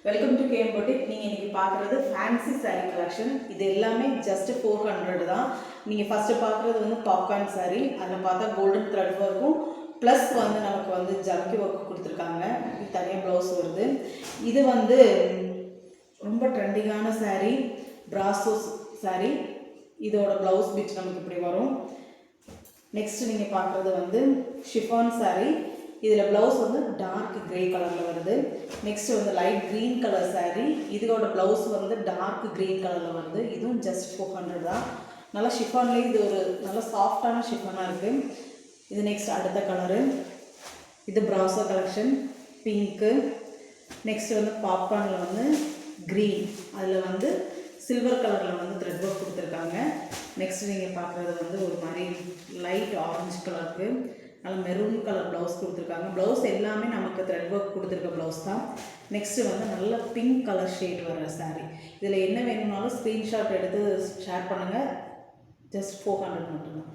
Welcome to KM boutique. நீங்கள் இன்றைக்கி பார்க்குறது ஃபேன்சி சாரீ கலெக்ஷன். இது எல்லாமே ஜஸ்ட் 400 தான். நீங்கள் ஃபஸ்ட்டு பார்க்குறது வந்து பாப்கார்ன் சாரீ. அதில் பார்த்தா கோல்டன் த்ரெட் ஒர்க்கும் ப்ளஸ் வந்து நமக்கு வந்து ஜம்கி ஒர்க் கொடுத்துருக்காங்க. இது தனியாக ப்ளவுஸ் வருது. இது வந்து ரொம்ப ட்ரெண்டிங்கான சாரீ, பிராசோ சாரீ. இதோட ப்ளவுஸ் பிட் நமக்கு இப்படி வரும். நெக்ஸ்ட் நீங்கள் பார்க்குறது வந்து ஷிஃபான் சாரீ. இதில் ப்ளவுஸ் வந்து டார்க் க்ரே கலரில் வருது. நெக்ஸ்ட் வந்து லைட் க்ரீன் கலர் சாரீ. இதோட ப்ளவுஸ் வந்து டார்க் க்ரீன் கலரில் வருது. இதுவும் ஜஸ்ட் 400 தான். நல்லா ஷிஃபான்லேயே இது ஒரு நல்ல சாஃப்டான ஷிஃபானாக இருக்குது. இது நெக்ஸ்ட் அடுத்த கலரு. இது பிராசோ கலெக்ஷன், பிங்க்கு. நெக்ஸ்ட் வந்து பாப்கார்னில் வந்து க்ரீன், அதில் வந்து சில்வர் கலரில் வந்து த்ரெட் ஒர்க் கொடுத்துருக்காங்க. நெக்ஸ்ட் நீங்கள் பார்க்குறது வந்து ஒரு மாதிரி லைட் ஆரஞ்சு கலருக்கு நல்ல மெரூன் கலர் ப்ளவுஸ் கொடுத்துருக்காங்க. ப்ளவுஸ் எல்லாமே நமக்கு த்ரெட் ஒர்க் கொடுத்துருக்க ப்ளவுஸ் தான். நெக்ஸ்ட்டு வந்து நல்ல பிங்க் கலர் ஷேட் வர சாரீ. இதில் என்ன வேணும்னாலும் ஸ்க்ரீன்ஷாட் எடுத்து ஷேர் பண்ணுங்கள். ஜஸ்ட் 400 மட்டும்தான்.